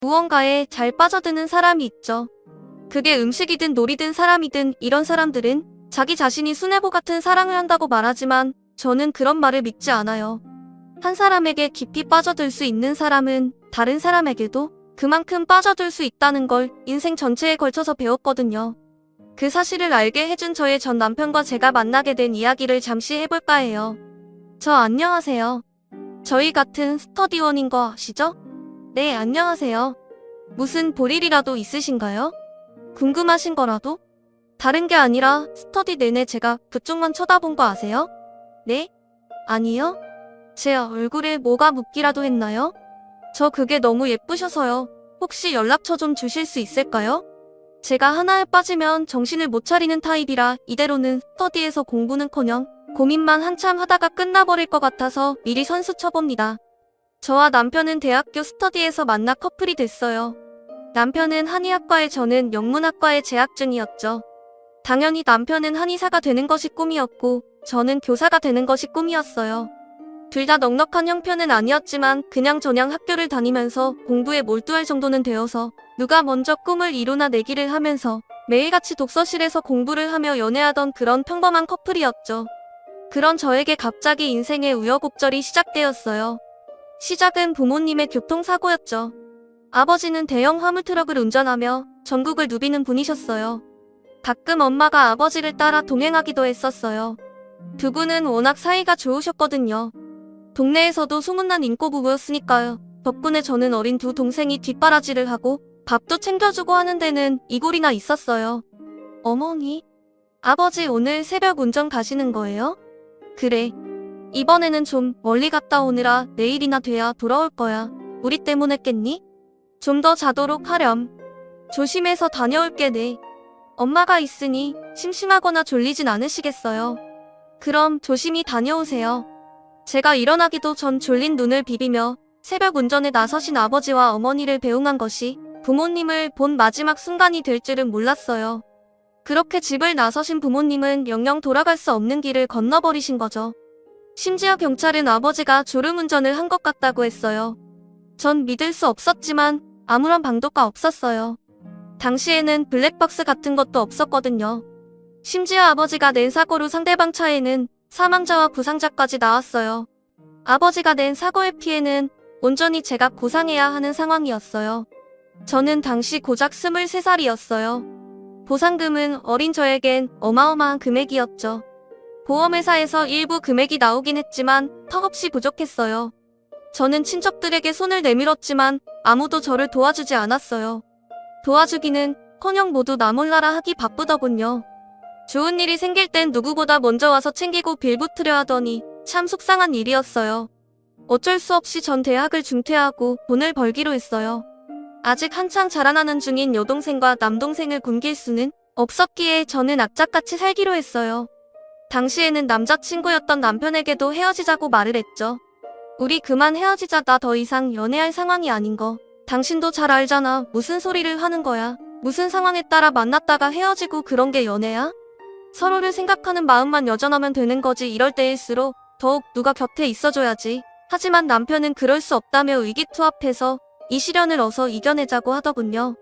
무언가에 잘 빠져드는 사람이 있죠. 그게 음식이든 놀이든 사람이든 이런 사람들은 자기 자신이 수뇌보 같은 사랑을 한다고 말하지만 저는 그런 말을 믿지 않아요. 한 사람에게 깊이 빠져들 수 있는 사람은 다른 사람에게도 그만큼 빠져들 수 있다는 걸 인생 전체에 걸쳐서 배웠거든요. 그 사실을 알게 해준 저의 전 남편과 제가 만나게 된 이야기를 잠시 해볼까 해요. 안녕하세요. 저희 같은 스터디원인 거 아시죠? 네, 안녕하세요. 무슨 볼일이라도 있으신가요? 궁금하신 거라도? 다른 게 아니라 스터디 내내 제가 그쪽만 쳐다본 거 아세요? 네? 아니요? 제 얼굴에 뭐가 묻기라도 했나요? 저 그게 너무 예쁘셔서요. 혹시 연락처 좀 주실 수 있을까요? 제가 하나에 빠지면 정신을 못 차리는 타입이라 이대로는 스터디에서 공부는커녕 고민만 한참 하다가 끝나버릴 것 같아서 미리 선수 쳐봅니다. 저와 남편은 대학교 스터디에서 만나 커플이 됐어요. 남편은 한의학과에 저는 영문학과에 재학 중이었죠. 당연히 남편은 한의사가 되는 것이 꿈이었고 저는 교사가 되는 것이 꿈이었어요. 둘 다 넉넉한 형편은 아니었지만 그냥저냥 학교를 다니면서 공부에 몰두할 정도는 되어서 누가 먼저 꿈을 이루나 내기를 하면서 매일같이 독서실에서 공부를 하며 연애하던 그런 평범한 커플이었죠. 그런 저에게 갑자기 인생의 우여곡절이 시작되었어요. 시작은 부모님의 교통사고였죠. 아버지는 대형 화물트럭을 운전하며 전국을 누비는 분이셨어요. 가끔 엄마가 아버지를 따라 동행하기도 했었어요. 두 분은 워낙 사이가 좋으셨거든요. 동네에서도 소문난 인꼬부부였으니까요. 덕분에 저는 어린 두 동생이 뒷바라지를 하고 밥도 챙겨주고 하는 데는 이골이나 있었어요. 어머니, 아버지 오늘 새벽 운전 가시는 거예요? 그래. 이번에는 좀 멀리 갔다 오느라 내일이나 돼야 돌아올 거야. 우리 때문에 깼니? 좀 더 자도록 하렴. 조심해서 다녀올게 네. 엄마가 있으니 심심하거나 졸리진 않으시겠어요. 그럼 조심히 다녀오세요. 제가 일어나기도 전 졸린 눈을 비비며 새벽 운전에 나서신 아버지와 어머니를 배웅한 것이 부모님을 본 마지막 순간이 될 줄은 몰랐어요. 그렇게 집을 나서신 부모님은 영영 돌아갈 수 없는 길을 건너버리신 거죠. 심지어 경찰은 아버지가 졸음운전을 한 것 같다고 했어요. 전 믿을 수 없었지만 아무런 방도가 없었어요. 당시에는 블랙박스 같은 것도 없었거든요. 심지어 아버지가 낸 사고로 상대방 차에는 사망자와 부상자까지 나왔어요. 아버지가 낸 사고의 피해는 온전히 제가 보상해야 하는 상황이었어요. 저는 당시 고작 23살이었어요. 보상금은 어린 저에겐 어마어마한 금액이었죠. 보험회사에서 일부 금액이 나오긴 했지만 턱없이 부족했어요. 저는 친척들에게 손을 내밀었지만 아무도 저를 도와주지 않았어요. 도와주기는커녕 모두 나 몰라라 하기 바쁘더군요. 좋은 일이 생길 땐 누구보다 먼저 와서 챙기고 빌붙으려 하더니 참 속상한 일이었어요. 어쩔 수 없이 전 대학을 중퇴하고 돈을 벌기로 했어요. 아직 한창 자라나는 중인 여동생과 남동생을 굶길 수는 없었기에 저는 악착같이 살기로 했어요. 당시에는 남자친구였던 남편에게도 헤어지자고 말을 했죠. 우리 그만 헤어지자. 나 더 이상 연애할 상황이 아닌 거. 당신도 잘 알잖아. 무슨 소리를 하는 거야. 무슨 상황에 따라 만났다가 헤어지고 그런 게 연애야? 서로를 생각하는 마음만 여전하면 되는 거지. 이럴 때일수록 더욱 누가 곁에 있어줘야지. 하지만 남편은 그럴 수 없다며 의기투합해서 이 시련을 어서 이겨내자고 하더군요.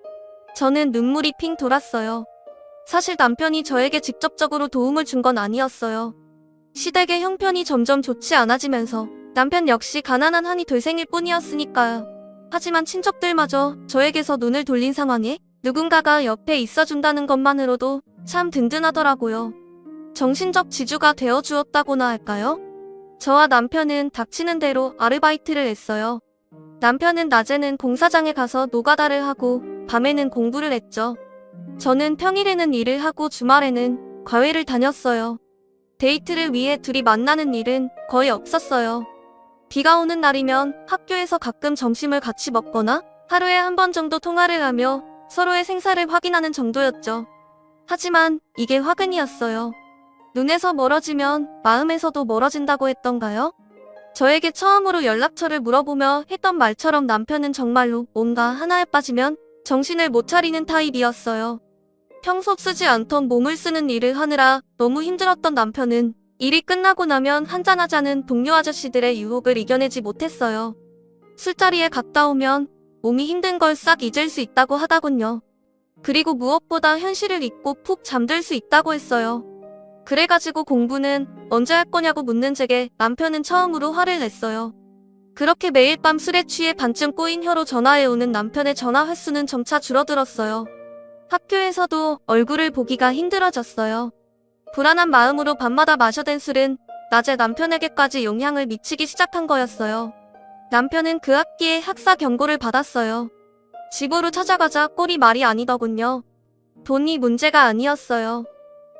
저는 눈물이 핑 돌았어요. 사실 남편이 저에게 직접적으로 도움을 준 건 아니었어요. 시댁의 형편이 점점 좋지 않아지면서 남편 역시 가난한 한이 되생일 뿐이었으니까요. 하지만 친척들마저 저에게서 눈을 돌린 상황에 누군가가 옆에 있어준다는 것만으로도 참 든든하더라고요. 정신적 지주가 되어주었다고나 할까요? 저와 남편은 닥치는 대로 아르바이트를 했어요. 남편은 낮에는 공사장에 가서 노가다를 하고 밤에는 공부를 했죠. 저는 평일에는 일을 하고 주말에는 과외를 다녔어요. 데이트를 위해 둘이 만나는 일은 거의 없었어요. 비가 오는 날이면 학교에서 가끔 점심을 같이 먹거나 하루에 한 번 정도 통화를 하며 서로의 생사를 확인하는 정도였죠. 하지만 이게 화근이었어요. 눈에서 멀어지면 마음에서도 멀어진다고 했던가요? 저에게 처음으로 연락처를 물어보며 했던 말처럼 남편은 정말로 뭔가 하나에 빠지면 정신을 못 차리는 타입이었어요. 평소 쓰지 않던 몸을 쓰는 일을 하느라 너무 힘들었던 남편은 일이 끝나고 나면 한잔하자는 동료 아저씨들의 유혹을 이겨내지 못했어요. 술자리에 갔다 오면 몸이 힘든 걸 싹 잊을 수 있다고 하더군요. 그리고 무엇보다 현실을 잊고 푹 잠들 수 있다고 했어요. 그래가지고 공부는 언제 할 거냐고 묻는 제게 남편은 처음으로 화를 냈어요. 그렇게 매일 밤 술에 취해 반쯤 꼬인 혀로 전화해오는 남편의 전화 횟수는 점차 줄어들었어요. 학교에서도 얼굴을 보기가 힘들어졌어요. 불안한 마음으로 밤마다 마셔댄 술은 낮에 남편에게까지 영향을 미치기 시작한 거였어요. 남편은 그 학기에 학사 경고를 받았어요. 집으로 찾아가자 꼴이 말이 아니더군요. 돈이 문제가 아니었어요.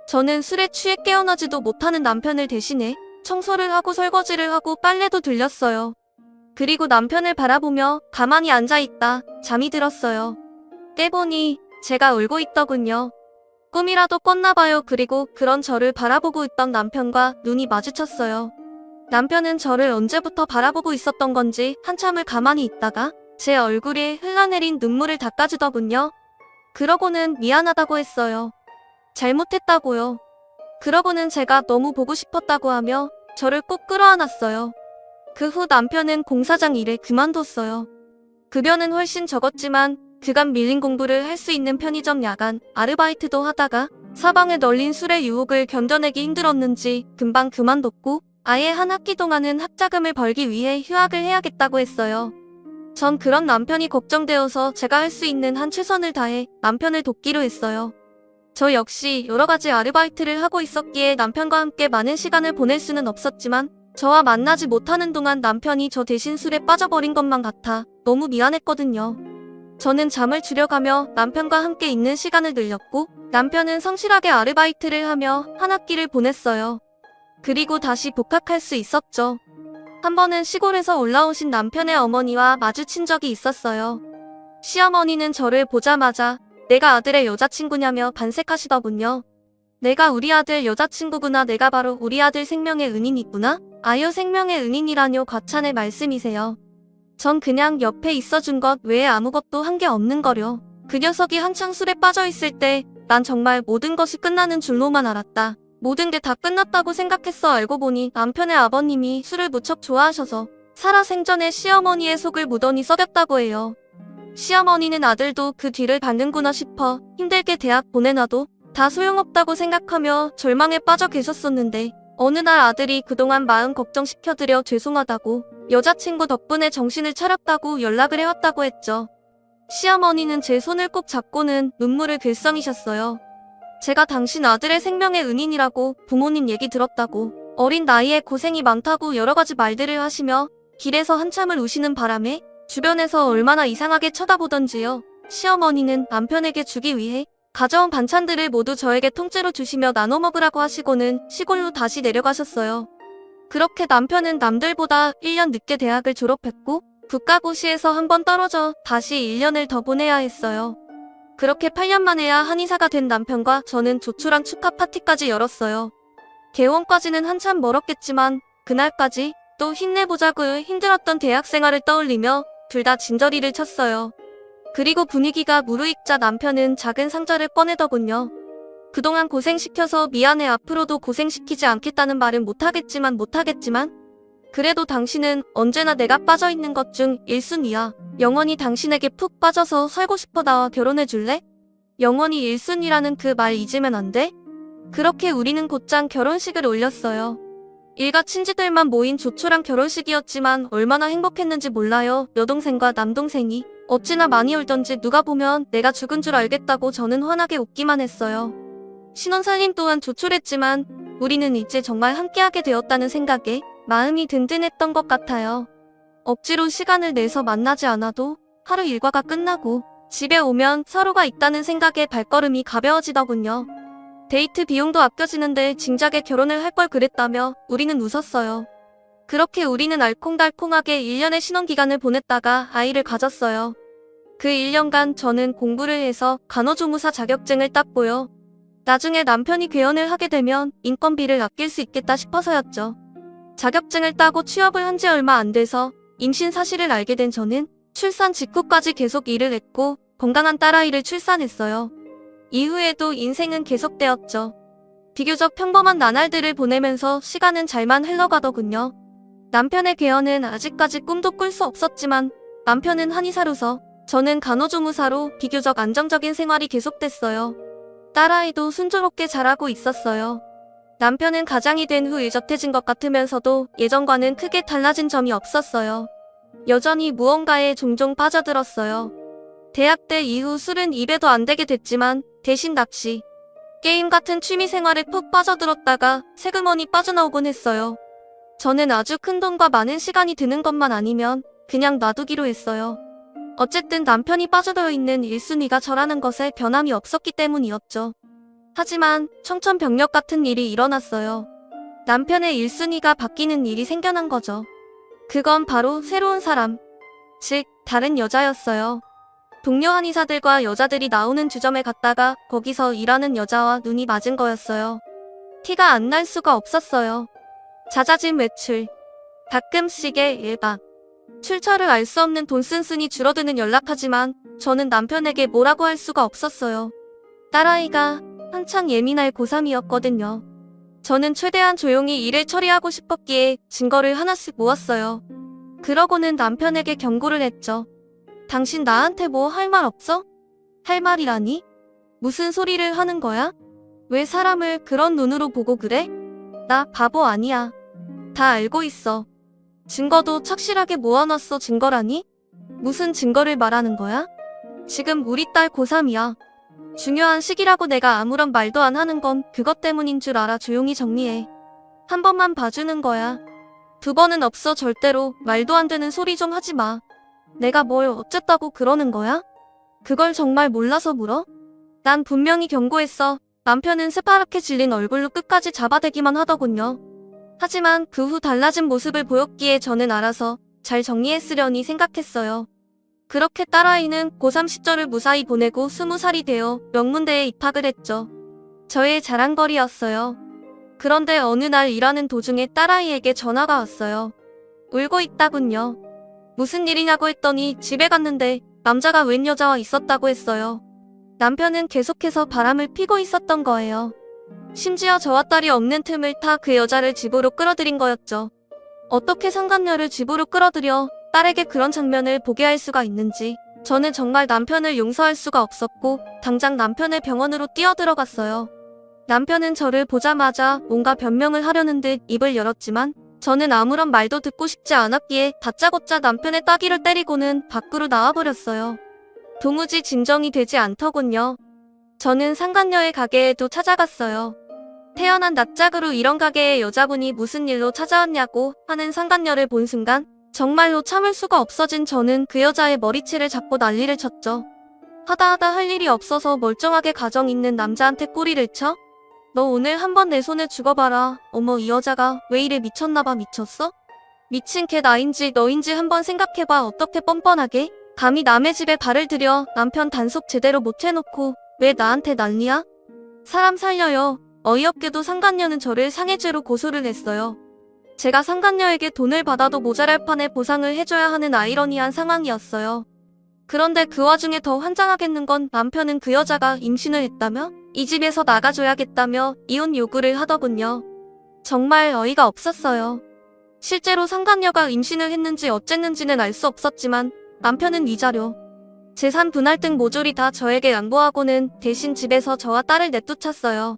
저는 술에 취해 깨어나지도 못하는 남편을 대신해 청소를 하고 설거지를 하고 빨래도 돌렸어요. 그리고 남편을 바라보며 가만히 앉아있다 잠이 들었어요. 깨보니 제가 울고 있더군요. 꿈이라도 꿨나봐요. 그리고 그런 저를 바라보고 있던 남편과 눈이 마주쳤어요. 남편은 저를 언제부터 바라보고 있었던 건지 한참을 가만히 있다가 제 얼굴에 흘러내린 눈물을 닦아주더군요. 그러고는 미안하다고 했어요. 잘못했다고요. 그러고는 제가 너무 보고 싶었다고 하며 저를 꼭 끌어안았어요. 그 후 남편은 공사장 일을 그만뒀어요. 급여는 훨씬 적었지만 그간 밀린 공부를 할 수 있는 편의점 야간 아르바이트도 하다가 사방에 널린 술의 유혹을 견뎌내기 힘들었는지 금방 그만뒀고 아예 한 학기 동안은 학자금을 벌기 위해 휴학을 해야겠다고 했어요. 전 그런 남편이 걱정되어서 제가 할 수 있는 한 최선을 다해 남편을 돕기로 했어요. 저 역시 여러 가지 아르바이트를 하고 있었기에 남편과 함께 많은 시간을 보낼 수는 없었지만 저와 만나지 못하는 동안 남편이 저 대신 술에 빠져버린 것만 같아 너무 미안했거든요. 저는 잠을 줄여가며 남편과 함께 있는 시간을 늘렸고 남편은 성실하게 아르바이트를 하며 한 학기를 보냈어요. 그리고 다시 복학할 수 있었죠. 한 번은 시골에서 올라오신 남편의 어머니와 마주친 적이 있었어요. 시어머니는 저를 보자마자 내가 아들의 여자친구냐며 반색하시더군요. 내가 우리 아들 여자친구구나. 내가 바로 우리 아들 생명의 은인이구나. 아유 생명의 은인이라뇨. 과찬의 말씀이세요. 전 그냥 옆에 있어준 것 외에 아무것도 한 게 없는 거려. 그 녀석이 한창 술에 빠져있을 때 난 정말 모든 것이 끝나는 줄로만 알았다. 모든 게 다 끝났다고 생각했어. 알고 보니 남편의 아버님이 술을 무척 좋아하셔서 살아생전에 시어머니의 속을 무던히 썩였다고 해요. 시어머니는 아들도 그 뒤를 받는구나 싶어 힘들게 대학 보내놔도 다 소용없다고 생각하며 절망에 빠져 계셨었는데 어느 날 아들이 그동안 마음 걱정시켜드려 죄송하다고 여자친구 덕분에 정신을 차렸다고 연락을 해왔다고 했죠. 시어머니는 제 손을 꼭 잡고는 눈물을 글썽이셨어요. 제가 당신 아들의 생명의 은인이라고 부모님 얘기 들었다고 어린 나이에 고생이 많다고 여러 가지 말들을 하시며 길에서 한참을 우시는 바람에 주변에서 얼마나 이상하게 쳐다보던지요. 시어머니는 남편에게 주기 위해 가져온 반찬들을 모두 저에게 통째로 주시며 나눠 먹으라고 하시고는 시골로 다시 내려가셨어요. 그렇게 남편은 남들보다 1년 늦게 대학을 졸업했고 국가고시에서 한 번 떨어져 다시 1년을 더 보내야 했어요. 그렇게 8년 만에야 한의사가 된 남편과 저는 조촐한 축하 파티까지 열었어요. 개원까지는 한참 멀었겠지만 그날까지 또 힘내보자고 힘들었던 대학 생활을 떠올리며 둘 다 진저리를 쳤어요. 그리고 분위기가 무르익자 남편은 작은 상자를 꺼내더군요. 그동안 고생시켜서 미안해. 앞으로도 고생시키지 않겠다는 말은 못하겠지만 그래도 당신은 언제나 내가 빠져있는 것 중 1순위야. 영원히 당신에게 푹 빠져서 살고 싶어. 나와 결혼해줄래? 영원히 1순위라는 그 말 잊으면 안 돼? 그렇게 우리는 곧장 결혼식을 올렸어요. 일가 친지들만 모인 조촐한 결혼식이었지만 얼마나 행복했는지 몰라요. 여동생과 남동생이 어찌나 많이 울던지 누가 보면 내가 죽은 줄 알겠다고 저는 환하게 웃기만 했어요. 신혼살림 또한 조촐했지만 우리는 이제 정말 함께하게 되었다는 생각에 마음이 든든했던 것 같아요. 억지로 시간을 내서 만나지 않아도 하루 일과가 끝나고 집에 오면 서로가 있다는 생각에 발걸음이 가벼워지더군요. 데이트 비용도 아껴지는데 진작에 결혼을 할 걸 그랬다며 우리는 웃었어요. 그렇게 우리는 알콩달콩하게 1년의 신혼기간을 보냈다가 아이를 가졌어요. 그 1년간 저는 공부를 해서 간호조무사 자격증을 땄고요. 나중에 남편이 괴원을 하게 되면 인건비를 아낄 수 있겠다 싶어서였죠. 자격증을 따고 취업을 한 지 얼마 안 돼서 임신 사실을 알게 된 저는 출산 직후까지 계속 일을 했고 건강한 딸아이를 출산했어요. 이후에도 인생은 계속되었죠. 비교적 평범한 나날들을 보내면서 시간은 잘만 흘러가더군요. 남편의 괴원은 아직까지 꿈도 꿀 수 없었지만 남편은 한의사로서 저는 간호조무사로 비교적 안정적인 생활이 계속됐어요. 딸아이도 순조롭게 자라고 있었어요. 남편은 가장이 된 후 의젓해진 것 같으면서도 예전과는 크게 달라진 점이 없었어요. 여전히 무언가에 종종 빠져들었어요. 대학 때 이후 술은 입에도 안 대게 됐지만 대신 낚시, 게임 같은 취미 생활에 푹 빠져들었다가 세그머니 빠져나오곤 했어요. 저는 아주 큰 돈과 많은 시간이 드는 것만 아니면 그냥 놔두기로 했어요. 어쨌든 남편이 빠져들어 있는 1순위가 저라는 것에 변함이 없었기 때문이었죠. 하지만 청천벽력 같은 일이 일어났어요. 남편의 1순위가 바뀌는 일이 생겨난 거죠. 그건 바로 새로운 사람, 즉 다른 여자였어요. 동료 한의사들과 여자들이 나오는 주점에 갔다가 거기서 일하는 여자와 눈이 맞은 거였어요. 티가 안 날 수가 없었어요. 잦아진 외출, 가끔씩의 일박, 출처를 알 수 없는 돈 쓴순이 줄어드는 연락하지만 저는 남편에게 뭐라고 할 수가 없었어요. 딸아이가 한창 예민할 고3이었거든요. 저는 최대한 조용히 일을 처리하고 싶었기에 증거를 하나씩 모았어요. 그러고는 남편에게 경고를 했죠. 당신 나한테 뭐 할 말 없어? 할 말이라니? 무슨 소리를 하는 거야? 왜 사람을 그런 눈으로 보고 그래? 나 바보 아니야. 다 알고 있어. 증거도 착실하게 모아놨어. 증거라니? 무슨 증거를 말하는 거야? 지금 우리 딸 고3이야. 중요한 시기라고 내가 아무런 말도 안 하는 건 그것 때문인 줄 알아. 조용히 정리해. 한 번만 봐주는 거야. 두 번은 없어. 절대로 말도 안 되는 소리 좀 하지 마. 내가 뭘 어쨌다고 그러는 거야? 그걸 정말 몰라서 물어? 난 분명히 경고했어. 남편은 새파랗게 질린 얼굴로 끝까지 잡아대기만 하더군요. 하지만 그 후 달라진 모습을 보였기에 저는 알아서 잘 정리했으려니 생각했어요. 그렇게 딸아이는 고3 시절을 무사히 보내고 20살이 되어 명문대에 입학을 했죠. 저의 자랑거리였어요. 그런데 어느 날 일하는 도중에 딸아이에게 전화가 왔어요. 울고 있다군요. 무슨 일이냐고 했더니 집에 갔는데 남자가 웬 여자와 있었다고 했어요. 남편은 계속해서 바람을 피고 있었던 거예요. 심지어 저와 딸이 없는 틈을 타 그 여자를 집으로 끌어들인 거였죠. 어떻게 상간녀를 집으로 끌어들여 딸에게 그런 장면을 보게 할 수가 있는지 저는 정말 남편을 용서할 수가 없었고 당장 남편의 병원으로 뛰어들어갔어요. 남편은 저를 보자마자 뭔가 변명을 하려는 듯 입을 열었지만 저는 아무런 말도 듣고 싶지 않았기에 다짜고짜 남편의 따귀를 때리고는 밖으로 나와버렸어요. 도무지 진정이 되지 않더군요. 저는 상간녀의 가게에도 찾아갔어요. 태어난 낯짝으로 이런 가게에 여자분이 무슨 일로 찾아왔냐고 하는 상간녀를 본 순간 정말로 참을 수가 없어진 저는 그 여자의 머리채를 잡고 난리를 쳤죠. 하다 할 일이 없어서 멀쩡하게 가정 있는 남자한테 꼬리를 쳐? 너 오늘 한번 내 손에 죽어봐라. 어머, 이 여자가 왜 이래. 미쳤나봐. 미쳤어? 미친 개 나인지 너인지 한번 생각해봐. 어떻게 뻔뻔하게 감히 남의 집에 발을 들여. 남편 단속 제대로 못 해놓고 왜 나한테 난리야? 사람 살려요. 어이없게도 상간녀는 저를 상해죄로 고소를 했어요. 제가 상간녀에게 돈을 받아도 모자랄 판에 보상을 해줘야 하는 아이러니한 상황이었어요. 그런데 그 와중에 더 환장하겠는 건 남편은 그 여자가 임신을 했다며? 이 집에서 나가줘야겠다며 이혼 요구를 하더군요. 정말 어이가 없었어요. 실제로 상간녀가 임신을 했는지 어쨌는지는 알 수 없었지만 남편은 위자료, 재산 분할 등 모조리 다 저에게 양보하고는 대신 집에서 저와 딸을 내쫓았어요.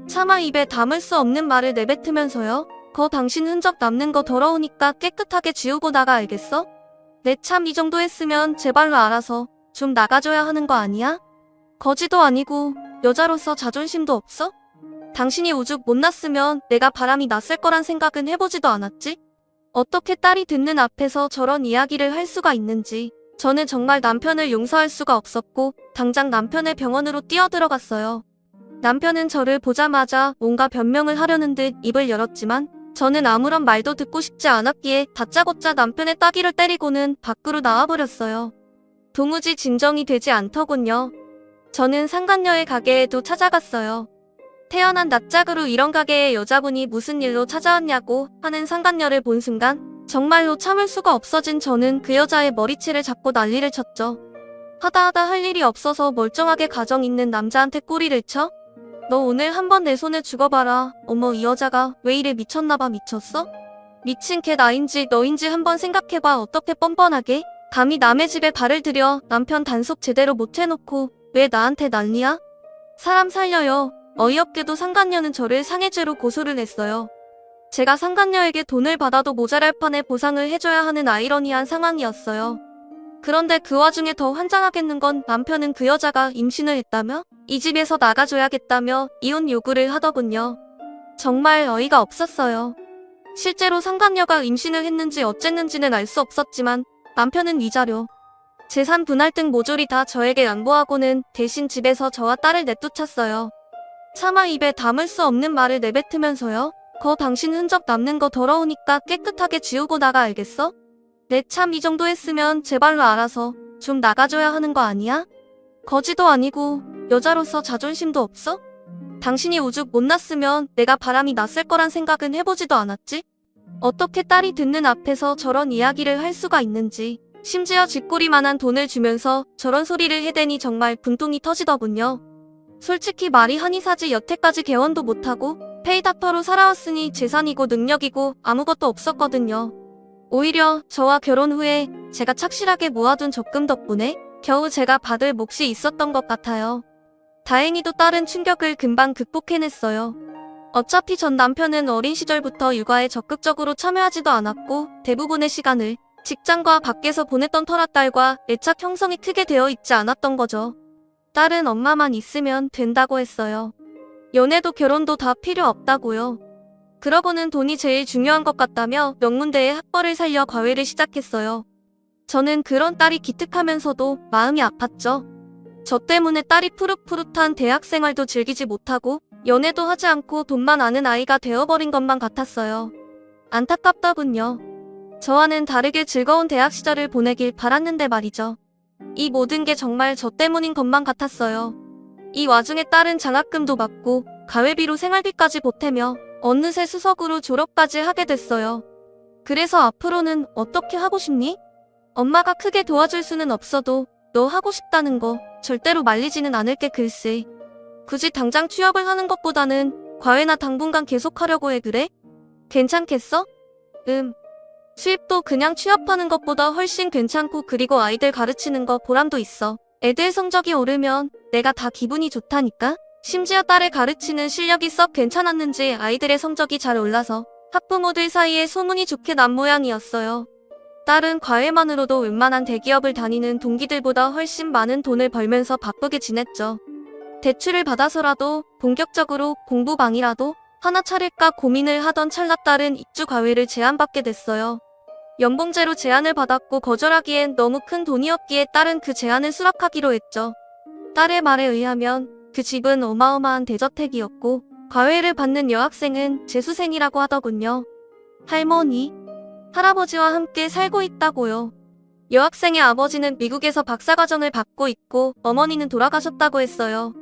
차마 입에 담을 수 없는 말을 내뱉으면서요. 거 당신 흔적 남는 거 더러우니까 깨끗하게 지우고 나가. 알겠어? 내 참 이 정도 했으면 제발로 알아서 좀 나가줘야 하는 거 아니야? 거지도 아니고 여자로서 자존심도 없어? 당신이 오죽 못났으면 내가 바람이 났을 거란 생각은 해보지도 않았지? 어떻게 딸이 듣는 앞에서 저런 이야기를 할 수가 있는지 저는 정말 남편을 용서할 수가 없었고 당장 남편의 병원으로 뛰어들어갔어요. 남편은 저를 보자마자 뭔가 변명을 하려는 듯 입을 열었지만 저는 아무런 말도 듣고 싶지 않았기에 다짜고짜 남편의 따귀를 때리고는 밖으로 나와버렸어요. 도무지 진정이 되지 않더군요. 저는 상간녀의 가게에도 찾아갔어요. 태어난 낯짝으로 이런 가게에 여자분이 무슨 일로 찾아왔냐고 하는 상간녀를 본 순간 정말로 참을 수가 없어진 저는 그 여자의 머리채를 잡고 난리를 쳤죠. 하다 할 일이 없어서 멀쩡하게 가정 있는 남자한테 꼬리를 쳐? 너 오늘 한번 내 손에 죽어봐라. 어머, 이 여자가 왜 이래. 미쳤나봐. 미쳤어? 미친 개 나인지 너인지 한번 생각해봐. 어떻게 뻔뻔하게 감히 남의 집에 발을 들여 남편 단속 제대로 못 해놓고 왜 나한테 난리야? 사람 살려요. 어이없게도 상간녀는 저를 상해죄로 고소를 했어요. 제가 상간녀에게 돈을 받아도 모자랄 판에 보상을 해줘야 하는 아이러니한 상황이었어요. 그런데 그 와중에 더 환장하겠는 건 남편은 그 여자가 임신을 했다며 이 집에서 나가줘야겠다며 이혼 요구를 하더군요. 정말 어이가 없었어요. 실제로 상간녀가 임신을 했는지 어쨌는지는 알 수 없었지만 남편은 위자료, 재산 분할 등 모조리 다 저에게 양보하고는 대신 집에서 저와 딸을 내쫓았어요. 차마 입에 담을 수 없는 말을 내뱉으면서요. 당신 흔적 남는 거 더러우니까 깨끗하게 지우고 나가 알겠어? 내 참 이 정도 했으면 제발로 알아서 좀 나가줘야 하는 거 아니야? 거지도 아니고 여자로서 자존심도 없어? 당신이 오죽 못났으면 내가 바람이 났을 거란 생각은 해보지도 않았지? 어떻게 딸이 듣는 앞에서 저런 이야기를 할 수가 있는지, 심지어 쥐꼬리만한 돈을 주면서 저런 소리를 해대니 정말 분통이 터지더군요. 솔직히 말이 한이 사지 여태까지 개원도 못하고 페이닥터로 살아왔으니 재산이고 능력이고 아무것도 없었거든요. 오히려 저와 결혼 후에 제가 착실하게 모아둔 적금 덕분에 겨우 제가 받을 몫이 있었던 것 같아요. 다행히도 딸은 충격을 금방 극복해냈어요. 어차피 전 남편은 어린 시절부터 육아에 적극적으로 참여하지도 않았고 대부분의 시간을 직장과 밖에서 보냈던 터라 딸과 애착 형성이 크게 되어 있지 않았던 거죠. 딸은 엄마만 있으면 된다고 했어요. 연애도 결혼도 다 필요 없다고요. 그러고는 돈이 제일 중요한 것 같다며 명문대에 학벌을 살려 과외를 시작했어요. 저는 그런 딸이 기특하면서도 마음이 아팠죠. 저 때문에 딸이 푸릇푸릇한 대학 생활도 즐기지 못하고 연애도 하지 않고 돈만 아는 아이가 되어버린 것만 같았어요. 안타깝더군요. 저와는 다르게 즐거운 대학 시절을 보내길 바랐는데 말이죠. 이 모든 게 정말 저 때문인 것만 같았어요. 이 와중에 딸은 장학금도 받고 가회비로 생활비까지 보태며 어느새 수석으로 졸업까지 하게 됐어요. 그래서 앞으로는 어떻게 하고 싶니? 엄마가 크게 도와줄 수는 없어도 너 하고 싶다는 거 절대로 말리지는 않을게 글쎄. 굳이 당장 취업을 하는 것보다는 과외나 당분간 계속하려고 해 그래? 괜찮겠어? 수입도 그냥 취업하는 것보다 훨씬 괜찮고 그리고 아이들 가르치는 거 보람도 있어. 애들 성적이 오르면 내가 다 기분이 좋다니까? 심지어 딸을 가르치는 실력이 썩 괜찮았는지 아이들의 성적이 잘 올라서 학부모들 사이에 소문이 좋게 난 모양이었어요. 딸은 과외만으로도 웬만한 대기업을 다니는 동기들보다 훨씬 많은 돈을 벌면서 바쁘게 지냈죠. 대출을 받아서라도 본격적으로 공부방이라도 하나 차릴까 고민을 하던 찰나 딸은 입주 과외를 제안받게 됐어요. 연봉제로 제안을 받았고 거절하기엔 너무 큰 돈이었기에 딸은 그 제안을 수락하기로 했죠. 딸의 말에 의하면 그 집은 어마어마한 대저택이었고 과외를 받는 여학생은 재수생이라고 하더군요. 할머니, 할아버지와 함께 살고 있다고요. 여학생의 아버지는 미국에서 박사과정을 받고 있고 어머니는 돌아가셨다고 했어요.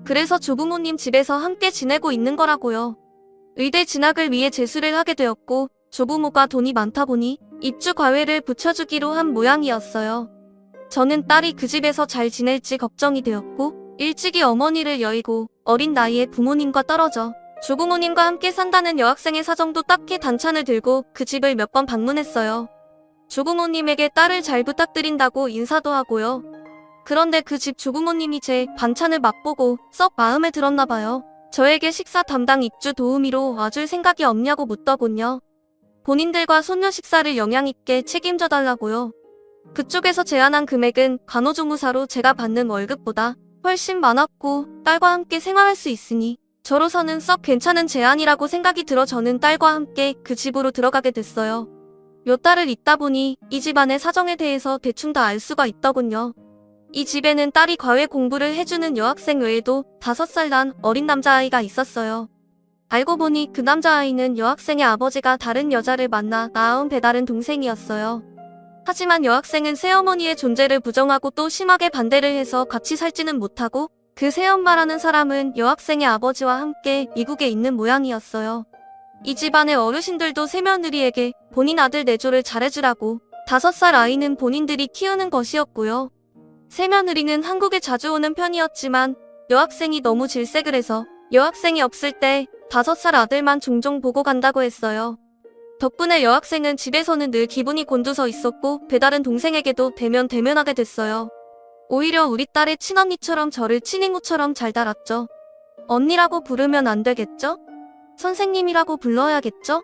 그래서 조부모님 집에서 함께 지내고 있는 거라고요. 의대 진학을 위해 재수를 하게 되었고 조부모가 돈이 많다 보니 입주 과외를 붙여주기로 한 모양이었어요. 저는 딸이 그 집에서 잘 지낼지 걱정이 되었고 일찍이 어머니를 여의고 어린 나이에 부모님과 떨어져 조부모님과 함께 산다는 여학생의 사정도 딱히 단찬을 들고 그 집을 몇 번 방문했어요. 조부모님에게 딸을 잘 부탁드린다고 인사도 하고요. 그런데 그 집 조부모님이 제 반찬을 맛보고 썩 마음에 들었나 봐요. 저에게 식사 담당 입주 도우미로 와줄 생각이 없냐고 묻더군요. 본인들과 손녀 식사를 영양있게 책임져 달라고요. 그쪽에서 제안한 금액은 간호조무사로 제가 받는 월급보다 훨씬 많았고 딸과 함께 생활할 수 있으니 저로서는 썩 괜찮은 제안이라고 생각이 들어 저는 딸과 함께 그 집으로 들어가게 됐어요. 몇 달을 있다 보니 이 집안의 사정에 대해서 대충 다 알 수가 있더군요. 이 집에는 딸이 과외 공부를 해주는 여학생 외에도 5살 난 어린 남자아이가 있었어요. 알고 보니 그 남자아이는 여학생의 아버지가 다른 여자를 만나 낳은 배다른 동생이었어요. 하지만 여학생은 새어머니의 존재를 부정하고 또 심하게 반대를 해서 같이 살지는 못하고 그 새엄마라는 사람은 여학생의 아버지와 함께 미국에 있는 모양이었어요. 이 집안의 어르신들도 새며느리에게 본인 아들 내조를 잘해주라고 5살 아이는 본인들이 키우는 것이었고요. 새며느리는 한국에 자주 오는 편이었지만 여학생이 너무 질색을 해서 여학생이 없을 때 5살 아들만 종종 보고 간다고 했어요. 덕분에 여학생은 집에서는 늘 기분이 곤두서 있었고 배다른 동생에게도 대면대면하게 됐어요. 오히려 우리 딸의 친언니처럼 저를 친이모처럼 잘 달았죠. 언니라고 부르면 안 되겠죠? 선생님이라고 불러야겠죠?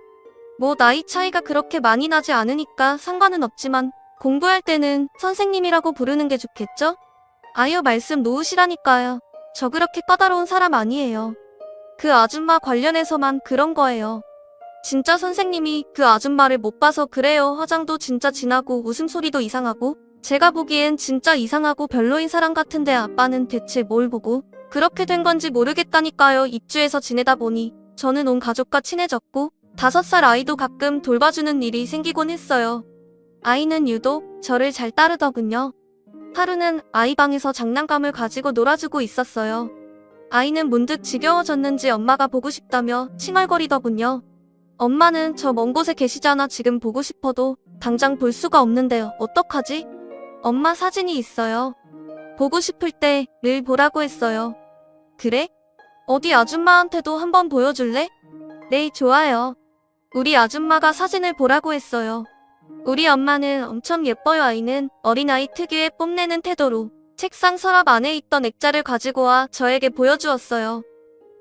뭐 나이 차이가 그렇게 많이 나지 않으니까 상관은 없지만 공부할 때는 선생님이라고 부르는 게 좋겠죠? 아유 말씀 놓으시라니까요. 저 그렇게 까다로운 사람 아니에요. 그 아줌마 관련해서만 그런 거예요. 진짜 선생님이 그 아줌마를 못 봐서 그래요. 화장도 진짜 진하고 웃음소리도 이상하고 제가 보기엔 진짜 이상하고 별로인 사람 같은데 아빠는 대체 뭘 보고 그렇게 된 건지 모르겠다니까요. 입주해서 지내다 보니 저는 온 가족과 친해졌고 5살 아이도 가끔 돌봐주는 일이 생기곤 했어요. 아이는 유독 저를 잘 따르더군요. 하루는 아이 방에서 장난감을 가지고 놀아주고 있었어요. 아이는 문득 지겨워졌는지 엄마가 보고 싶다며 칭얼거리더군요. 엄마는 저 먼 곳에 계시잖아. 지금 보고 싶어도 당장 볼 수가 없는데요. 어떡하지? 엄마 사진이 있어요. 보고 싶을 때 늘 보라고 했어요. 그래? 어디 아줌마한테도 한번 보여줄래? 네, 좋아요. 우리 아줌마가 사진을 보라고 했어요. 우리 엄마는 엄청 예뻐요. 아이는 어린아이 특유의 뽐내는 태도로 책상 서랍 안에 있던 액자를 가지고 와 저에게 보여주었어요.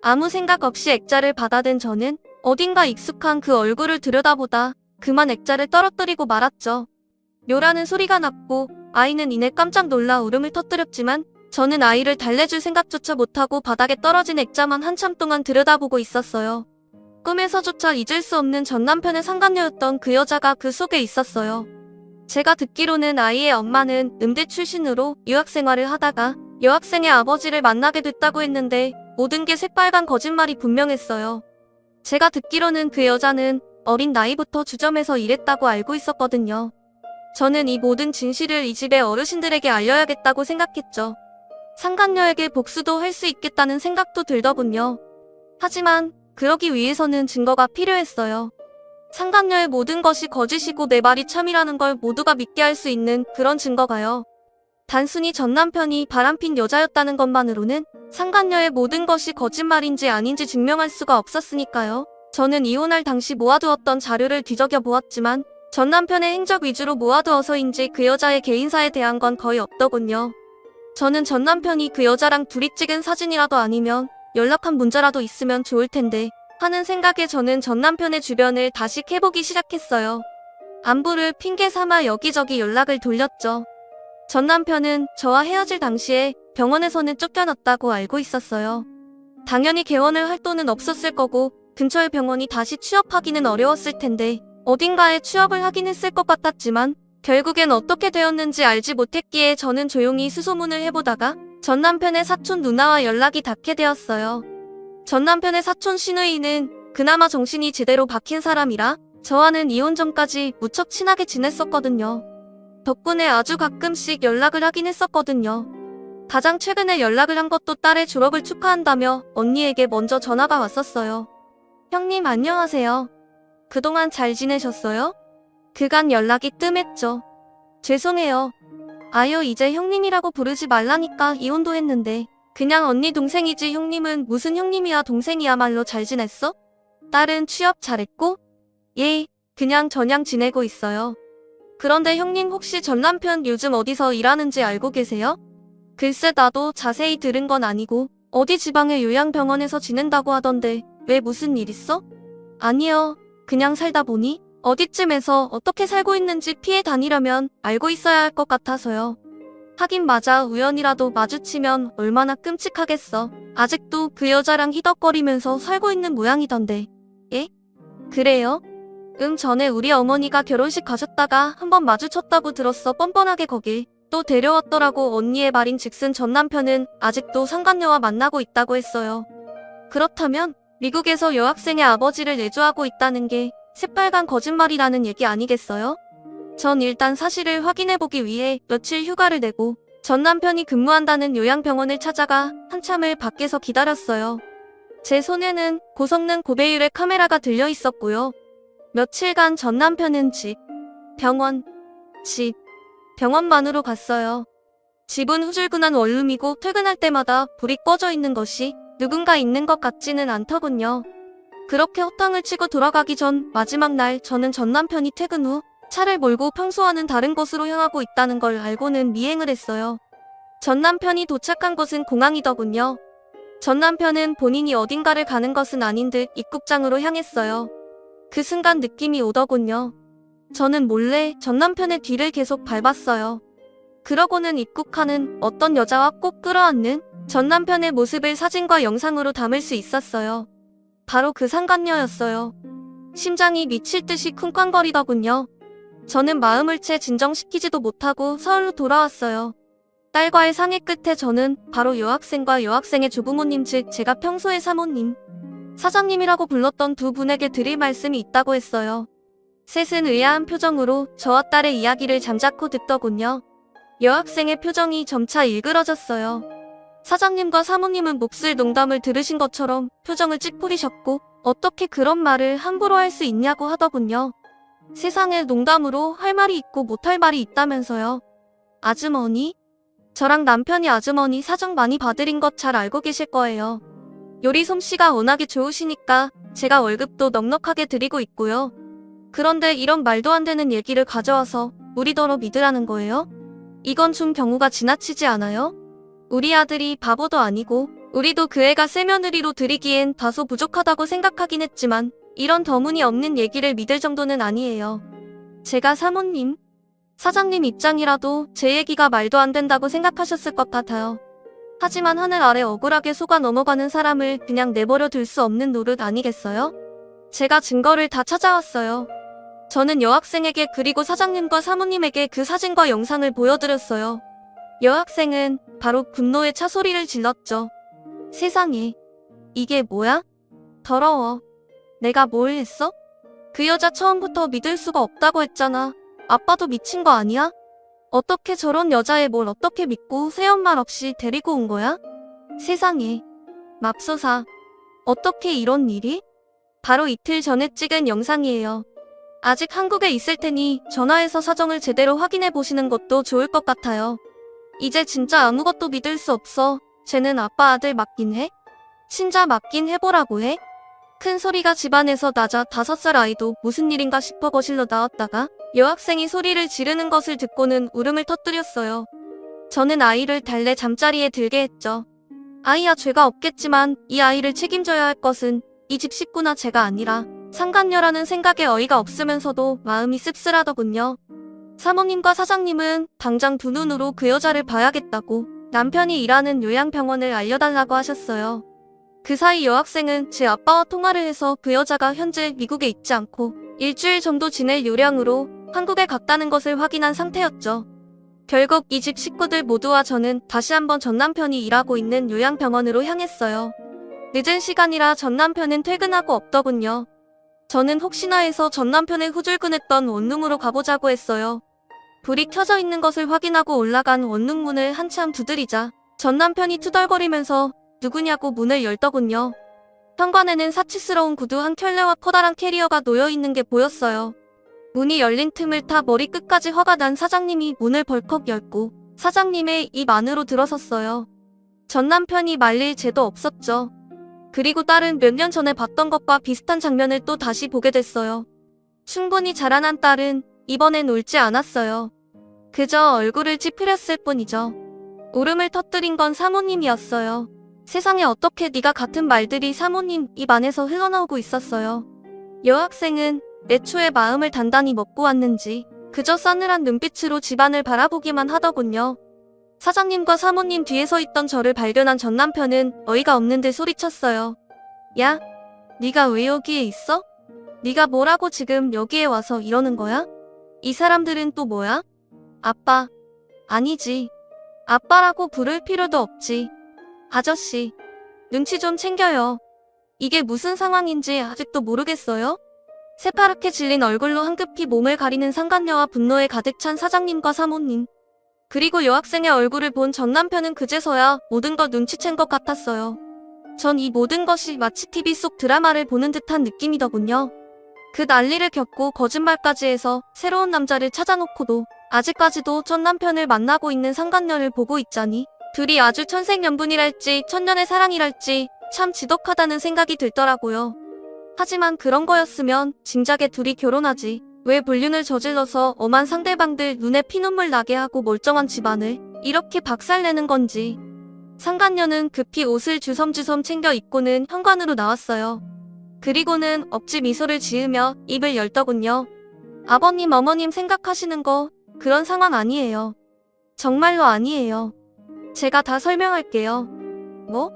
아무 생각 없이 액자를 받아든 저는 어딘가 익숙한 그 얼굴을 들여다보다 그만 액자를 떨어뜨리고 말았죠. 뇨라는 소리가 났고 아이는 이내 깜짝 놀라 울음을 터뜨렸지만 저는 아이를 달래줄 생각조차 못하고 바닥에 떨어진 액자만 한참 동안 들여다보고 있었어요. 꿈에서조차 잊을 수 없는 전 남편의 상간녀였던 그 여자가 그 속에 있었어요. 제가 듣기로는 아이의 엄마는 음대 출신으로 유학생활을 하다가 여학생의 아버지를 만나게 됐다고 했는데 모든 게 새빨간 거짓말이 분명했어요. 제가 듣기로는 그 여자는 어린 나이부터 주점에서 일했다고 알고 있었거든요. 저는 이 모든 진실을 이 집의 어르신들에게 알려야겠다고 생각했죠. 상간녀에게 복수도 할 수 있겠다는 생각도 들더군요. 하지만 그러기 위해서는 증거가 필요했어요. 상간녀의 모든 것이 거짓이고 내 말이 참이라는 걸 모두가 믿게 할 수 있는 그런 증거가요. 단순히 전 남편이 바람핀 여자였다는 것만으로는 상간녀의 모든 것이 거짓말인지 아닌지 증명할 수가 없었으니까요. 저는 이혼할 당시 모아두었던 자료를 뒤적여 보았지만 전 남편의 행적 위주로 모아두어서인지 그 여자의 개인사에 대한 건 거의 없더군요. 저는 전 남편이 그 여자랑 둘이 찍은 사진이라도 아니면 연락한 문자라도 있으면 좋을 텐데 하는 생각에 저는 전 남편의 주변을 다시 캐보기 시작했어요. 안부를 핑계 삼아 여기저기 연락을 돌렸죠. 전 남편은 저와 헤어질 당시에 병원에서는 쫓겨났다고 알고 있었어요. 당연히 개원을 할 돈은 없었을 거고 근처의 병원이 다시 취업하기는 어려웠을 텐데 어딘가에 취업을 하긴 했을 것 같았지만 결국엔 어떻게 되었는지 알지 못했기에 저는 조용히 수소문을 해보다가 전 남편의 사촌 누나와 연락이 닿게 되었어요. 전 남편의 사촌 시누이는 그나마 정신이 제대로 박힌 사람이라 저와는 이혼 전까지 무척 친하게 지냈었거든요. 덕분에 아주 가끔씩 연락을 하긴 했었거든요. 가장 최근에 연락을 한 것도 딸의 졸업을 축하한다며 언니에게 먼저 전화가 왔었어요. 형님 안녕하세요. 그동안 잘 지내셨어요? 그간 연락이 뜸했죠. 죄송해요. 아유 이제 형님이라고 부르지 말라니까 이혼도 했는데 그냥 언니 동생이지 형님은 무슨 형님이야 동생이야말로 잘 지냈어? 딸은 취업 잘했고? 예, 그냥 저냥 지내고 있어요. 그런데 형님 혹시 전 남편 요즘 어디서 일하는지 알고 계세요? 글쎄 나도 자세히 들은 건 아니고 어디 지방의 요양병원에서 지낸다고 하던데 왜 무슨 일 있어? 아니요. 그냥 살다 보니 어디쯤에서 어떻게 살고 있는지 피해 다니려면 알고 있어야 할 것 같아서요. 하긴 맞아 우연이라도 마주치면 얼마나 끔찍하겠어. 아직도 그 여자랑 희덕거리면서 살고 있는 모양이던데. 예? 그래요? 전에 우리 어머니가 결혼식 가셨다가 한번 마주쳤다고 들었어. 뻔뻔하게 거길 또 데려왔더라고. 언니의 말인 즉슨 전 남편은 아직도 상간녀와 만나고 있다고 했어요. 그렇다면 미국에서 여학생의 아버지를 내조하고 있다는 게 새빨간 거짓말이라는 얘기 아니겠어요? 전 일단 사실을 확인해보기 위해 며칠 휴가를 내고 전 남편이 근무한다는 요양병원을 찾아가 한참을 밖에서 기다렸어요. 제 손에는 고성능 고배율의 카메라가 들려 있었고요. 며칠간 전 남편은 집, 병원, 집, 병원만으로 갔어요. 집은 후줄근한 원룸이고 퇴근할 때마다 불이 꺼져 있는 것이 누군가 있는 것 같지는 않더군요. 그렇게 호탕을 치고 돌아가기 전 마지막 날 저는 전 남편이 퇴근 후 차를 몰고 평소와는 다른 곳으로 향하고 있다는 걸 알고는 미행을 했어요. 전 남편이 도착한 곳은 공항이더군요. 전 남편은 본인이 어딘가를 가는 것은 아닌 듯 입국장으로 향했어요. 그 순간 느낌이 오더군요. 저는 몰래 전 남편의 뒤를 계속 밟았어요. 그러고는 입국하는 어떤 여자와 꼭 끌어안는 전 남편의 모습을 사진과 영상으로 담을 수 있었어요. 바로 그 상간녀였어요. 심장이 미칠 듯이 쿵쾅거리더군요. 저는 마음을 채 진정시키지도 못하고 서울로 돌아왔어요. 딸과의 상의 끝에 저는 바로 여학생과 여학생의 조부모님 즉 제가 평소에 사모님, 사장님이라고 불렀던 두 분에게 드릴 말씀이 있다고 했어요. 셋은 의아한 표정으로 저와 딸의 이야기를 잠자코 듣더군요. 여학생의 표정이 점차 일그러졌어요. 사장님과 사모님은 몹쓸 농담을 들으신 것처럼 표정을 찌푸리셨고 어떻게 그런 말을 함부로 할 수 있냐고 하더군요. 세상에 농담으로 할 말이 있고 못할 말이 있다면서요. 아주머니? 저랑 남편이 아주머니 사정 많이 봐드린 것 잘 알고 계실 거예요. 요리 솜씨가 워낙에 좋으시니까 제가 월급도 넉넉하게 드리고 있고요. 그런데 이런 말도 안 되는 얘기를 가져와서 우리더러 믿으라는 거예요? 이건 좀 경우가 지나치지 않아요? 우리 아들이 바보도 아니고 우리도 그 애가 새며느리로 드리기엔 다소 부족하다고 생각하긴 했지만 이런 터무니없는 얘기를 믿을 정도는 아니에요. 제가 사모님, 사장님 입장이라도 제 얘기가 말도 안 된다고 생각하셨을 것 같아요. 하지만 하늘 아래 억울하게 속아 넘어가는 사람을 그냥 내버려 둘 수 없는 노릇 아니겠어요? 제가 증거를 다 찾아왔어요. 저는 여학생에게 그리고 사장님과 사모님에게 그 사진과 영상을 보여드렸어요. 여학생은 바로 분노의 차소리를 질렀죠. 세상에, 이게 뭐야? 더러워. 내가 뭘 했어? 그 여자 처음부터 믿을 수가 없다고 했잖아. 아빠도 미친 거 아니야? 어떻게 저런 여자애 뭘 어떻게 믿고 새엄말 없이 데리고 온 거야? 세상에. 맙소사. 어떻게 이런 일이? 바로 이틀 전에 찍은 영상이에요. 아직 한국에 있을 테니 전화해서 사정을 제대로 확인해 보시는 것도 좋을 것 같아요. 이제 진짜 아무것도 믿을 수 없어. 쟤는 아빠 아들 맞긴 해? 친자 맞긴 해보라고 해? 큰 소리가 집안에서 나자 5살 아이도 무슨 일인가 싶어 거실로 나왔다가 여학생이 소리를 지르는 것을 듣고는 울음을 터뜨렸어요. 저는 아이를 달래 잠자리에 들게 했죠. 아이야 죄가 없겠지만 이 아이를 책임져야 할 것은 이 집 식구나 제가 아니라 상간녀라는 생각에 어이가 없으면서도 마음이 씁쓸하더군요. 사모님과 사장님은 당장 두 눈으로 그 여자를 봐야겠다고 남편이 일하는 요양병원을 알려달라고 하셨어요. 그 사이 여학생은 제 아빠와 통화를 해서 그 여자가 현재 미국에 있지 않고 일주일 정도 지낼 요량으로 한국에 갔다는 것을 확인한 상태였죠. 결국 이 집 식구들 모두와 저는 다시 한번 전 남편이 일하고 있는 요양병원으로 향했어요. 늦은 시간이라 전 남편은 퇴근하고 없더군요. 저는 혹시나 해서 전 남편의 후줄근했던 원룸으로 가보자고 했어요. 불이 켜져 있는 것을 확인하고 올라간 원룸 문을 한참 두드리자 전 남편이 투덜거리면서 누구냐고 문을 열더군요. 현관에는 사치스러운 구두 한 켤레와 커다란 캐리어가 놓여있는 게 보였어요. 문이 열린 틈을 타 머리끝까지 화가 난 사장님이 문을 벌컥 열고 사장님의 입 안으로 들어섰어요. 전 남편이 말릴 죄도 없었죠. 그리고 딸은 몇 년 전에 봤던 것과 비슷한 장면을 또 다시 보게 됐어요. 충분히 자라난 딸은 이번엔 울지 않았어요. 그저 얼굴을 찌푸렸을 뿐이죠. 울음을 터뜨린 건 사모님이었어요. 세상에 어떻게 네가 같은 말들이 사모님 입 안에서 흘러나오고 있었어요. 여학생은 애초에 마음을 단단히 먹고 왔는지 그저 싸늘한 눈빛으로 집안을 바라보기만 하더군요. 사장님과 사모님 뒤에 서 있던 저를 발견한 전 남편은 어이가 없는 듯 소리쳤어요. 야, 네가 왜 여기에 있어? 네가 뭐라고 지금 여기에 와서 이러는 거야? 이 사람들은 또 뭐야? 아빠. 아니지. 아빠라고 부를 필요도 없지. 아저씨. 눈치 좀 챙겨요. 이게 무슨 상황인지 아직도 모르겠어요? 새파랗게 질린 얼굴로 황급히 몸을 가리는 상간녀와 분노에 가득 찬 사장님과 사모님. 그리고 여학생의 얼굴을 본 전 남편은 그제서야 모든 걸 눈치챈 것 같았어요. 전 이 모든 것이 마치 TV 속 드라마를 보는 듯한 느낌이더군요. 그 난리를 겪고 거짓말까지 해서 새로운 남자를 찾아놓고도 아직까지도 전 남편을 만나고 있는 상간녀를 보고 있자니 둘이 아주 천생연분이랄지 천년의 사랑이랄지 참 지독하다는 생각이 들더라고요. 하지만 그런 거였으면 진작에 둘이 결혼하지. 왜 불륜을 저질러서 엄한 상대방들 눈에 피눈물 나게 하고 멀쩡한 집안을 이렇게 박살내는 건지. 상간녀는 급히 옷을 주섬주섬 챙겨 입고는 현관으로 나왔어요. 그리고는 억지 미소를 지으며 입을 열더군요. 아버님, 어머님 생각하시는 거 그런 상황 아니에요. 정말로 아니에요. 제가 다 설명할게요. 뭐?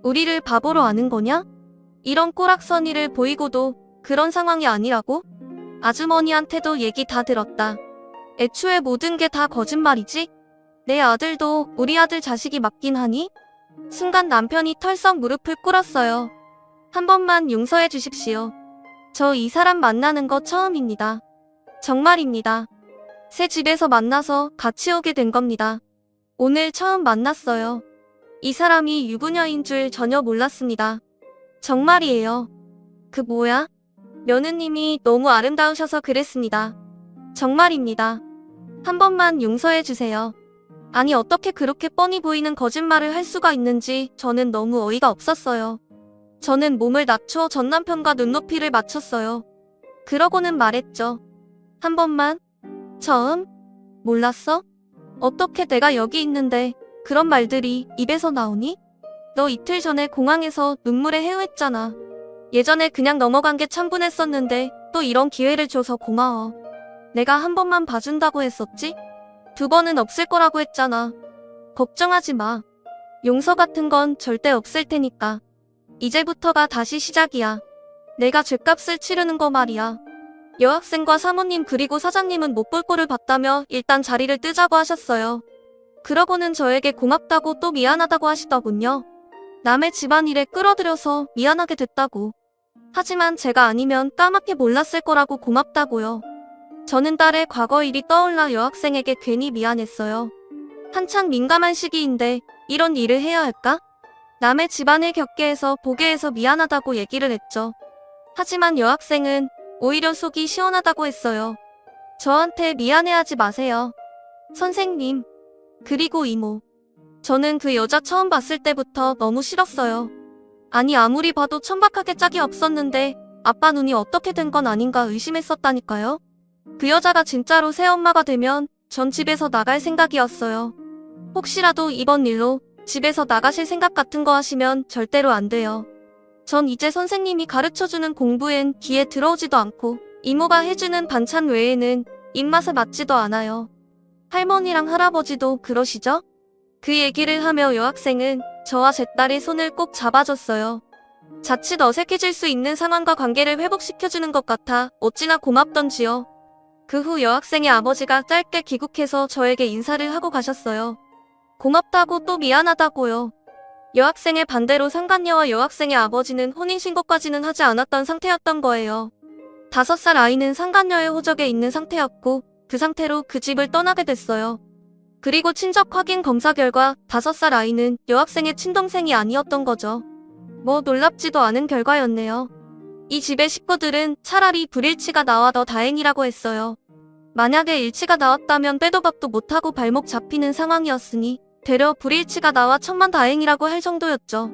우리를 바보로 아는 거냐? 이런 꼬락서니를 보이고도 그런 상황이 아니라고? 아주머니한테도 얘기 다 들었다. 애초에 모든 게 다 거짓말이지? 내 아들도 우리 아들 자식이 맞긴 하니? 순간 남편이 털썩 무릎을 꿇었어요. 한 번만 용서해 주십시오. 저 이 사람 만나는 거 처음입니다. 정말입니다. 새 집에서 만나서 같이 오게 된 겁니다. 오늘 처음 만났어요. 이 사람이 유부녀인 줄 전혀 몰랐습니다. 정말이에요. 그 뭐야? 며느님이 너무 아름다우셔서 그랬습니다. 정말입니다. 한 번만 용서해 주세요. 아니 어떻게 그렇게 뻔히 보이는 거짓말을 할 수가 있는지 저는 너무 어이가 없었어요. 저는 몸을 낮춰 전 남편과 눈높이를 맞췄어요. 그러고는 말했죠. 한 번만? 처음? 몰랐어? 어떻게 내가 여기 있는데 그런 말들이 입에서 나오니? 너 이틀 전에 공항에서 눈물에 헤어했잖아. 예전에 그냥 넘어간 게 참분했었는데 또 이런 기회를 줘서 고마워. 내가 한 번만 봐준다고 했었지? 두 번은 없을 거라고 했잖아. 걱정하지 마. 용서 같은 건 절대 없을 테니까. 이제부터가 다시 시작이야. 내가 죗값을 치르는 거 말이야. 여학생과 사모님 그리고 사장님은 못 볼 꼴을 봤다며 일단 자리를 뜨자고 하셨어요. 그러고는 저에게 고맙다고 또 미안하다고 하시더군요. 남의 집안일에 끌어들여서 미안하게 됐다고. 하지만 제가 아니면 까맣게 몰랐을 거라고 고맙다고요. 저는 딸의 과거 일이 떠올라 여학생에게 괜히 미안했어요. 한창 민감한 시기인데 이런 일을 해야 할까? 남의 집안을 겪게 해서 보게 해서 미안하다고 얘기를 했죠. 하지만 여학생은 오히려 속이 시원하다고 했어요. 저한테 미안해하지 마세요. 선생님, 그리고 이모. 저는 그 여자 처음 봤을 때부터 너무 싫었어요. 아니 아무리 봐도 천박하게 짝이 없었는데 아빠 눈이 어떻게 된 건 아닌가 의심했었다니까요. 그 여자가 진짜로 새엄마가 되면 전 집에서 나갈 생각이었어요. 혹시라도 이번 일로 집에서 나가실 생각 같은 거 하시면 절대로 안 돼요. 전 이제 선생님이 가르쳐주는 공부엔 귀에 들어오지도 않고 이모가 해주는 반찬 외에는 입맛에 맞지도 않아요. 할머니랑 할아버지도 그러시죠? 그 얘기를 하며 여학생은 저와 제 딸의 손을 꼭 잡아줬어요. 자칫 어색해질 수 있는 상황과 관계를 회복시켜주는 것 같아 어찌나 고맙던지요. 그 후 여학생의 아버지가 짧게 귀국해서 저에게 인사를 하고 가셨어요. 고맙다고 또 미안하다고요. 여학생의 반대로 상간녀와 여학생의 아버지는 혼인신고까지는 하지 않았던 상태였던 거예요. 5살 아이는 상간녀의 호적에 있는 상태였고 그 상태로 그 집을 떠나게 됐어요. 그리고 친적 확인 검사 결과 5살 아이는 여학생의 친동생이 아니었던 거죠. 뭐 놀랍지도 않은 결과였네요. 이 집의 식구들은 차라리 불일치가 나와 더 다행이라고 했어요. 만약에 일치가 나왔다면 빼도 박도 못하고 발목 잡히는 상황이었으니 되려 불일치가 나와 천만다행이라고 할 정도였죠.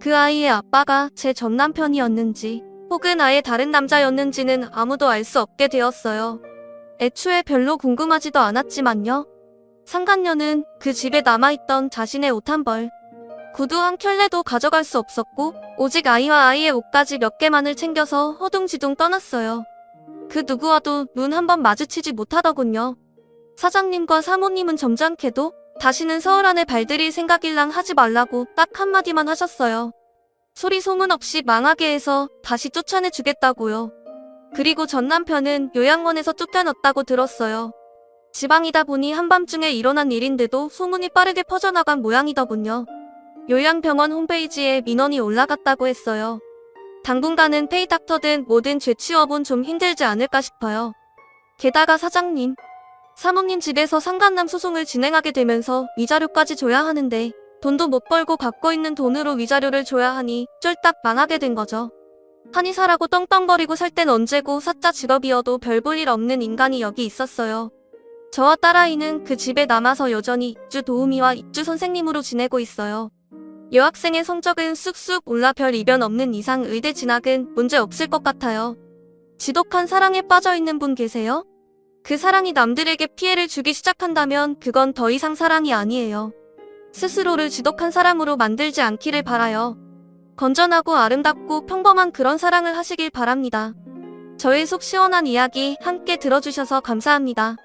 그 아이의 아빠가 제 전 남편이었는지 혹은 아예 다른 남자였는지는 아무도 알 수 없게 되었어요. 애초에 별로 궁금하지도 않았지만요. 상간녀는 그 집에 남아있던 자신의 옷 한 벌, 구두 한 켤레도 가져갈 수 없었고 오직 아이와 아이의 옷까지 몇 개만을 챙겨서 허둥지둥 떠났어요. 그 누구와도 눈 한 번 마주치지 못하더군요. 사장님과 사모님은 점잖게도 다시는 서울 안에 발들일 생각일랑 하지 말라고 딱 한마디만 하셨어요. 소리 소문 없이 망하게 해서 다시 쫓아내주겠다고요. 그리고 전 남편은 요양원에서 쫓겨났다고 들었어요. 지방이다 보니 한밤중에 일어난 일인데도 소문이 빠르게 퍼져나간 모양이더군요. 요양병원 홈페이지에 민원이 올라갔다고 했어요. 당분간은 페이닥터든 뭐든 죄치워본 좀 힘들지 않을까 싶어요. 게다가 사장님, 사모님 집에서 상간남 소송을 진행하게 되면서 위자료까지 줘야 하는데 돈도 못 벌고 갖고 있는 돈으로 위자료를 줘야 하니 쫄딱 망하게 된 거죠. 한의사라고 떵떵거리고 살 땐 언제고 사자 직업이어도 별 볼 일 없는 인간이 여기 있었어요. 저와 딸아이는 그 집에 남아서 여전히 입주 도우미와 입주 선생님으로 지내고 있어요. 여학생의 성적은 쑥쑥 올라 별 이변 없는 이상 의대 진학은 문제 없을 것 같아요. 지독한 사랑에 빠져 있는 분 계세요? 그 사랑이 남들에게 피해를 주기 시작한다면 그건 더 이상 사랑이 아니에요. 스스로를 지독한 사람으로 만들지 않기를 바라요. 건전하고 아름답고 평범한 그런 사랑을 하시길 바랍니다. 저의 속 시원한 이야기 함께 들어주셔서 감사합니다.